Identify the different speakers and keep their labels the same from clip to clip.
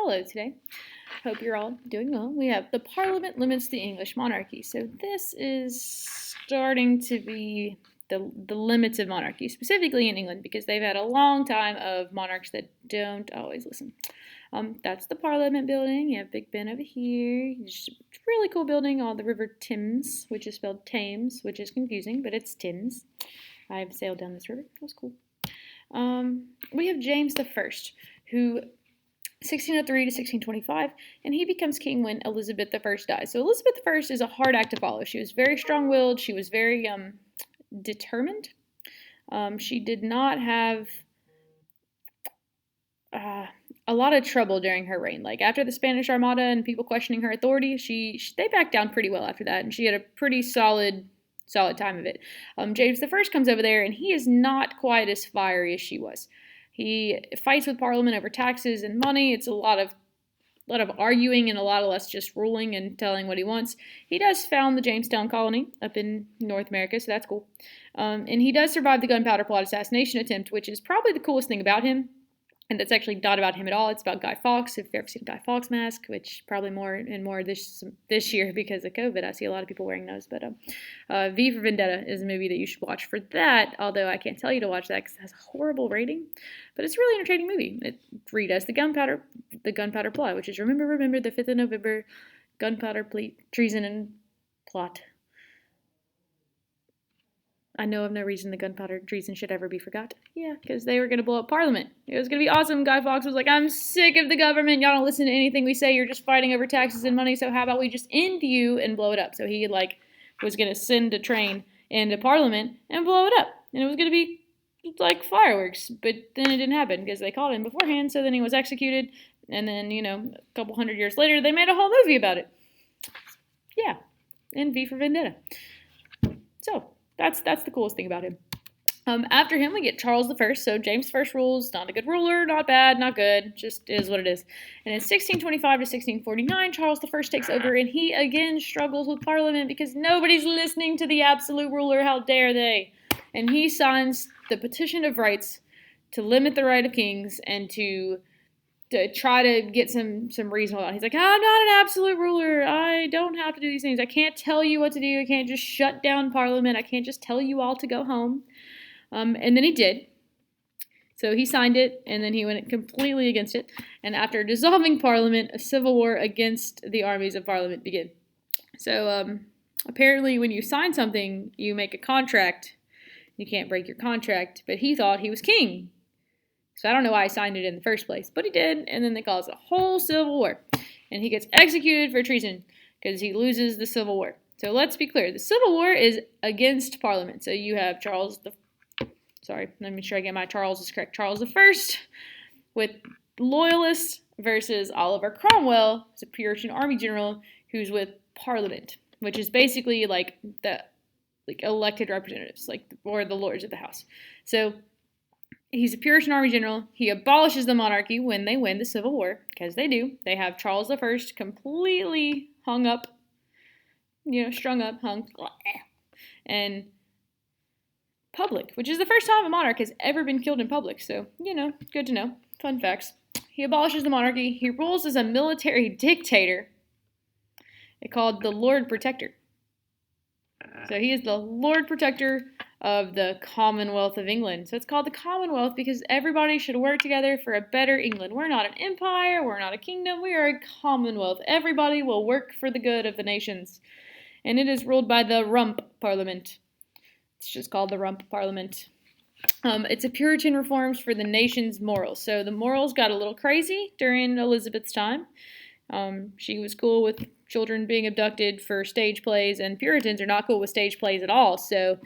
Speaker 1: Hello today. Hope you're all doing well. We have the Parliament limits the English monarchy. So this is starting to be the limits of monarchy, specifically in England, because they've had a long time of monarchs that don't always listen. That's the Parliament building. You have Big Ben over here. It's a really cool building on the River Thames, which is spelled Thames, which is confusing, but it's Thames. I've sailed down this river. That was cool. We have James I, who 1603 to 1625, and he becomes king when Elizabeth I dies. So Elizabeth I is a hard act to follow. She was very strong-willed. She was very determined. She did not have a lot of trouble during her reign. Like after the Spanish Armada and people questioning her authority, they backed down pretty well after that, and she had a pretty solid time of it. James I comes over there, and he is not quite as fiery as she was. He fights with Parliament over taxes and money. It's a lot of arguing and a lot of less just ruling and telling what he wants. He does found the Jamestown colony up in North America, so that's cool. And he does survive the gunpowder plot assassination attempt, which is probably the coolest thing about him. And that's actually not about him at all. It's about Guy Fawkes. If you've ever seen a Guy Fawkes mask, which probably more and more this year because of COVID, I see a lot of people wearing those. But V for Vendetta is a movie that you should watch for that, although I can't tell you to watch that because it has a horrible rating. But it's a really entertaining movie. It redoes the gunpowder plot, which is remember the 5th of November, gunpowder treason and plot. I know of no reason the gunpowder treason should ever be forgot. Yeah, because they were going to blow up Parliament. It was going to be awesome. Guy Fawkes was like, I'm sick of the government. Y'all don't listen to anything we say. You're just fighting over taxes and money, so how about we just end you and blow it up? So he, was going to send a train into Parliament and blow it up. And it was going to be, like, fireworks. But then it didn't happen because they caught him beforehand, so then he was executed. And then, a couple hundred years later, they made a whole movie about it. Yeah, and V for Vendetta. So that's the coolest thing about him. After him, we get Charles I. So James I rules, not a good ruler, not bad, not good, just is what it is. And in 1625 to 1649, Charles I takes over, and he again struggles with Parliament because nobody's listening to the absolute ruler. How dare they? And he signs the Petition of Rights to limit the right of kings and to try to get some reasonable out. He's like, I'm not an absolute ruler. I don't have to do these things. I can't tell you what to do. I can't just shut down Parliament. I can't just tell you all to go home. And then he did. So he signed it, and then he went completely against it. And after dissolving Parliament, a civil war against the armies of Parliament began. So apparently when you sign something, you make a contract. You can't break your contract. But he thought he was king. So I don't know why he signed it in the first place, but he did, and then they cause a whole civil war. And he gets executed for treason because he loses the civil war. So let's be clear. The civil war is against Parliament. So you have let me sure I get my Charles correct. Charles I with loyalists versus Oliver Cromwell, who's a Puritan army general who's with Parliament, which is basically like the elected representatives, or the lords of the house. So he's a Puritan army general. He abolishes the monarchy when they win the Civil War, because they do. They have Charles I completely strung up, and public, which is the first time a monarch has ever been killed in public. So, good to know. Fun facts. He abolishes the monarchy. He rules as a military dictator. It's called the Lord Protector. So he is the Lord Protector of the Commonwealth of England. So it's called the Commonwealth because everybody should work together for a better England. We're not an empire. We're not a kingdom. We are a Commonwealth. Everybody will work for the good of the nations. And it is ruled by the Rump Parliament. It's just called the Rump Parliament. It's a Puritan reforms for the nation's morals. So the morals got a little crazy during Elizabeth's time. She was cool with children being abducted for stage plays, and Puritans are not cool with stage plays at all. So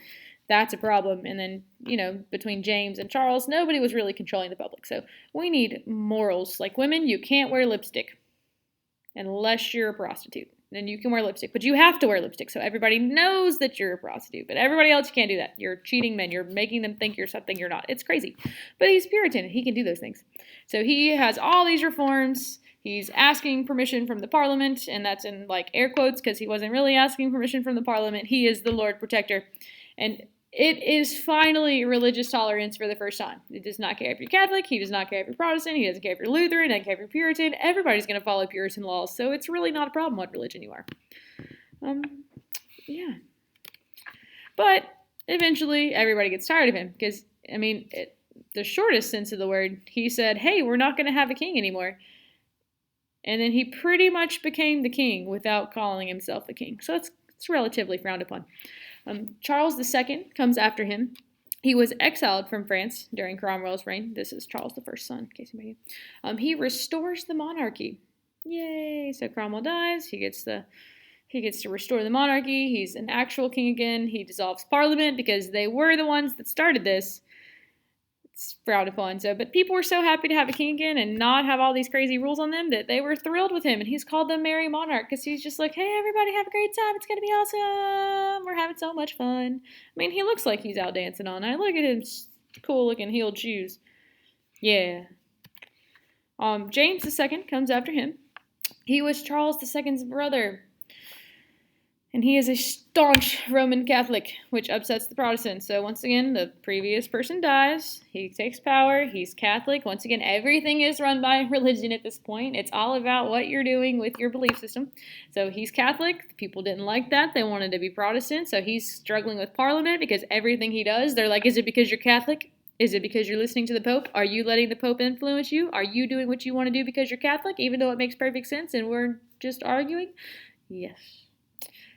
Speaker 1: that's a problem. And then, between James and Charles, nobody was really controlling the public. So we need morals. Like women, you can't wear lipstick unless you're a prostitute. Then you can wear lipstick, but you have to wear lipstick so everybody knows that you're a prostitute. But everybody else, you can't do that. You're cheating men. You're making them think you're something you're not. It's crazy. But he's Puritan. He can do those things. So he has all these reforms. He's asking permission from the Parliament, and that's in air quotes because he wasn't really asking permission from the Parliament. He is the Lord Protector. And it is finally religious tolerance for the first time. It does not care if you're Catholic. He does not care if you're Protestant. He doesn't care if you're Lutheran. Doesn't care if you're Puritan. Everybody's going to follow Puritan laws, so it's really not a problem what religion you are. Yeah. But eventually, everybody gets tired of him because, I mean, the shortest sense of the word, he said, hey, we're not going to have a king anymore. And then he pretty much became the king without calling himself a king. So it's relatively frowned upon. Charles II comes after him. He was exiled from France during Cromwell's reign. This is Charles I's son, in case you may. He restores the monarchy. Yay! So Cromwell dies. He gets to restore the monarchy. He's an actual king again. He dissolves Parliament because they were the ones that started this. It's frowned upon. But people were so happy to have a king again and not have all these crazy rules on them that they were thrilled with him. And he's called the Merry Monarch because he's just like, hey, everybody have a great time. It's going to be awesome. We're having so much fun. I mean, he looks like he's out dancing all night. Look at his cool-looking heeled shoes. Yeah. James II comes after him. He was Charles II's brother. And he is a staunch Roman Catholic, which upsets the Protestants. So once again, the previous person dies. He takes power. He's Catholic. Once again, everything is run by religion at this point. It's all about what you're doing with your belief system. So he's Catholic. People didn't like that. They wanted to be Protestant. So he's struggling with Parliament because everything he does, they're like, is it because you're Catholic? Is it because you're listening to the Pope? Are you letting the Pope influence you? Are you doing what you want to do because you're Catholic, even though it makes perfect sense and we're just arguing? Yes.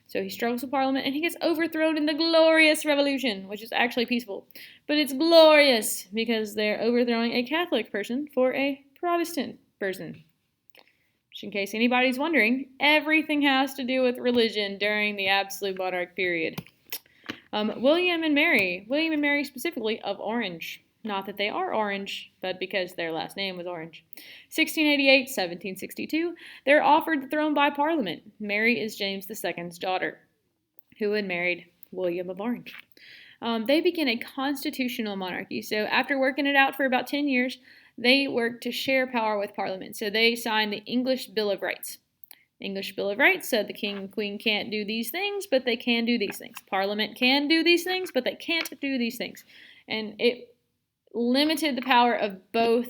Speaker 1: So he struggles with Parliament, and he gets overthrown in the Glorious Revolution, which is actually peaceful. But it's glorious because they're overthrowing a Catholic person for a Protestant person. Which, in case anybody's wondering, everything has to do with religion during the absolute monarch period. William and Mary specifically, of Orange. Not that they are orange, but because their last name was Orange. 1688, 1762, they're offered the throne by Parliament. Mary is James II's daughter, who had married William of Orange. They begin a constitutional monarchy. So after working it out for about 10 years, they worked to share power with Parliament. So they signed the English Bill of Rights. English Bill of Rights said the king and queen can't do these things, but they can do these things. Parliament can do these things, but they can't do these things. And it limited the power of both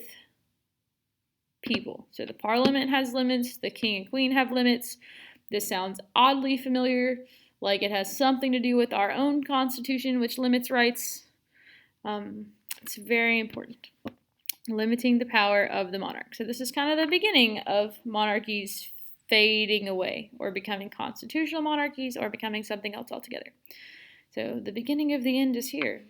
Speaker 1: people. So the Parliament has limits, the king and queen have limits. This sounds oddly familiar, like it has something to do with our own constitution, which limits rights. It's very important. Limiting the power of the monarch. So this is kind of the beginning of monarchies fading away, or becoming constitutional monarchies, or becoming something else altogether. So the beginning of the end is here.